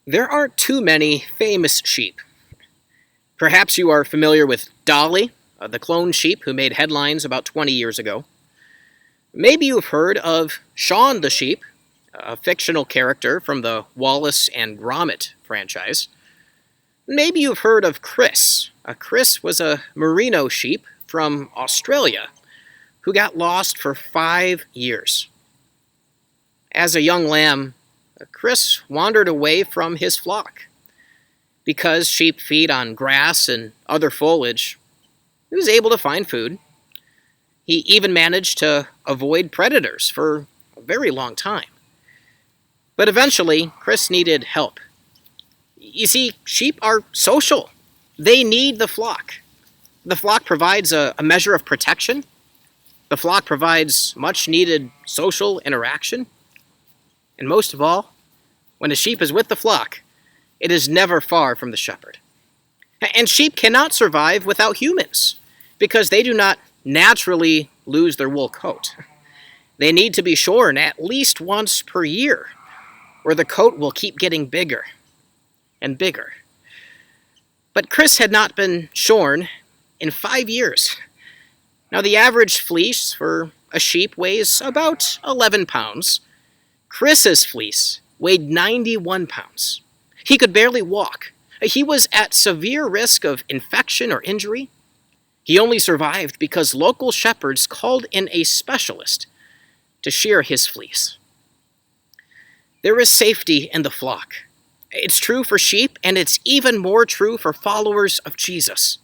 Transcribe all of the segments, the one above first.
There aren't too many famous sheep. Perhaps you are familiar with Dolly, the cloned sheep who made headlines about 20 years ago. Maybe you've heard of Shaun the sheep, a fictional character from the Wallace and Gromit franchise. Maybe you've heard of Chris. Chris was a merino sheep from Australia who got lost for 5 years. As a young lamb, Chris wandered away from his flock. Because sheep feed on grass and other foliage, he was able to find food. He even managed to avoid predators for a very long time. But eventually, Chris needed help. You see, sheep are social. They need the flock. The flock provides a measure of protection. The flock provides much needed social interaction. And most of all, when a sheep is with the flock, it is never far from the shepherd. And sheep cannot survive without humans, because they do not naturally lose their wool coat. They need to be shorn at least once per year, or the coat will keep getting bigger and bigger. But Chris had not been shorn in 5 years. Now, the average fleece for a sheep weighs about 11 pounds. Chris's fleece weighed 91 pounds. He could barely walk. He was at severe risk of infection or injury. He only survived because local shepherds called in a specialist to shear his fleece. There is safety in the flock. It's true for sheep, and it's even more true for followers of Jesus.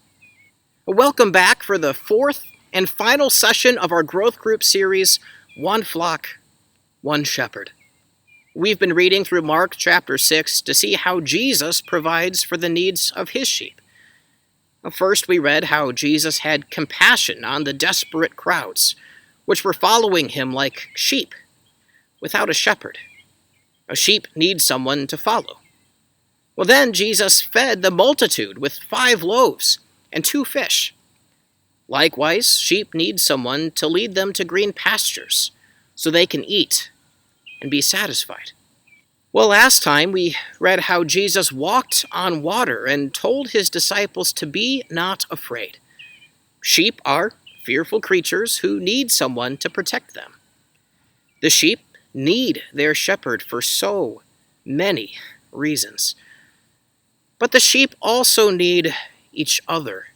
Welcome back for the 4th and final session of our growth group series, One Flock, One Shepherd. We've been reading through Mark chapter 6 to see how Jesus provides for the needs of his sheep. First, we read how Jesus had compassion on the desperate crowds, which were following him like sheep, without a shepherd. A sheep needs someone to follow. Well, then Jesus fed the multitude with 5 loaves and 2 fish. Likewise, sheep need someone to lead them to green pastures so they can eat and be satisfied. Well, last time we read how Jesus walked on water and told his disciples to be not afraid. Sheep are fearful creatures who need someone to protect them. The sheep need their shepherd for so many reasons. But the sheep also need each other.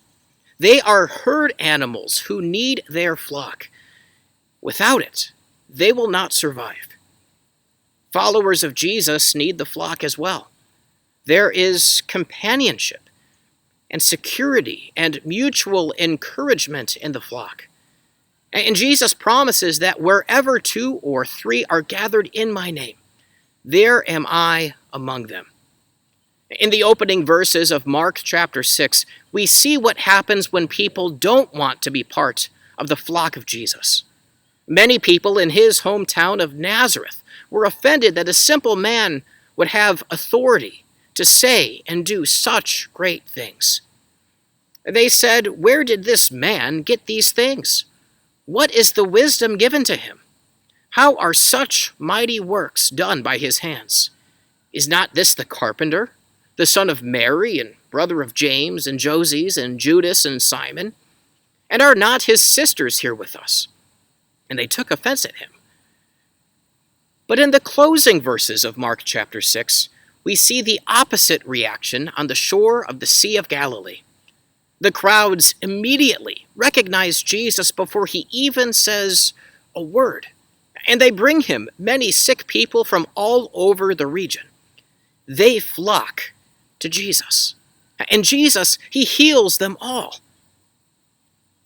They are herd animals who need their flock. Without it, they will not survive. Followers of Jesus need the flock as well. There is companionship and security and mutual encouragement in the flock. And Jesus promises that wherever 2 or 3 are gathered in my name, there am I among them. In the opening verses of Mark chapter 6, we see what happens when people don't want to be part of the flock of Jesus. Many people in his hometown of Nazareth were offended that a simple man would have authority to say and do such great things. They said, "Where did this man get these things? What is the wisdom given to him? How are such mighty works done by his hands? Is not this the carpenter, the son of Mary and brother of James and Joses and Judas and Simon? And are not his sisters here with us?" And they took offense at him. But in the closing verses of Mark chapter 6, we see the opposite reaction on the shore of the Sea of Galilee. The crowds immediately recognize Jesus before he even says a word, and they bring him many sick people from all over the region. They flock to Jesus, and Jesus, he heals them all.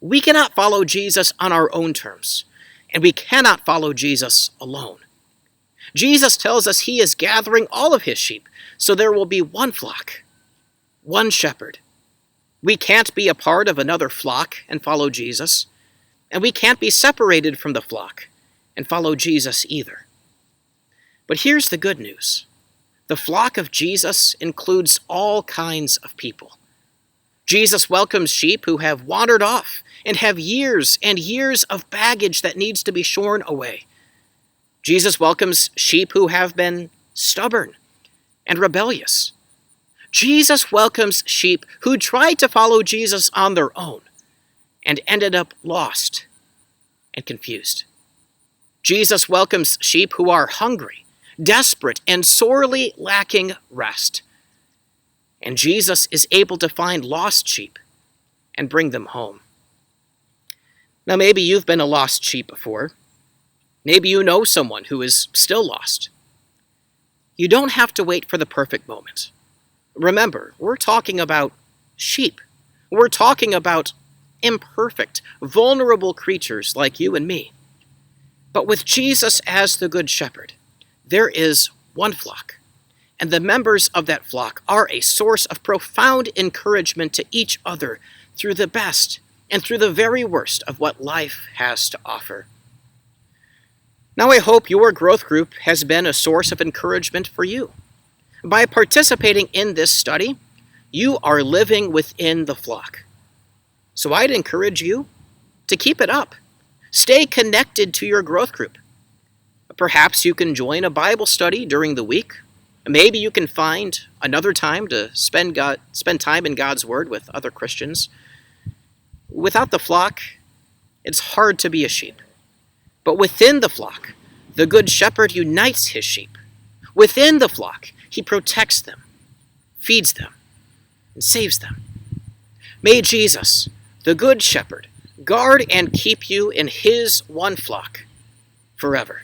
We cannot follow Jesus on our own terms, and we cannot follow Jesus alone. Jesus tells us he is gathering all of his sheep, so there will be one flock, one shepherd. We can't be a part of another flock and follow Jesus, and we can't be separated from the flock and follow Jesus either. But here's the good news. The flock of Jesus includes all kinds of people. Jesus welcomes sheep who have wandered off and have years and years of baggage that needs to be shorn away. Jesus welcomes sheep who have been stubborn and rebellious. Jesus welcomes sheep who tried to follow Jesus on their own and ended up lost and confused. Jesus welcomes sheep who are hungry, desperate, and sorely lacking rest. And Jesus is able to find lost sheep and bring them home. Now, maybe you've been a lost sheep before. Maybe you know someone who is still lost. You don't have to wait for the perfect moment. Remember, we're talking about sheep. We're talking about imperfect, vulnerable creatures like you and me. But with Jesus as the Good Shepherd, there is one flock, and the members of that flock are a source of profound encouragement to each other through the best and through the very worst of what life has to offer. Now, I hope your growth group has been a source of encouragement for you. By participating in this study, you are living within the flock. So I'd encourage you to keep it up. Stay connected to your growth group. Perhaps you can join a Bible study during the week. Maybe you can find another time to spend time in God's Word with other Christians. Without the flock, it's hard to be a sheep. But within the flock, the Good Shepherd unites his sheep. Within the flock, he protects them, feeds them, and saves them. May Jesus, the Good Shepherd, guard and keep you in his one flock forever.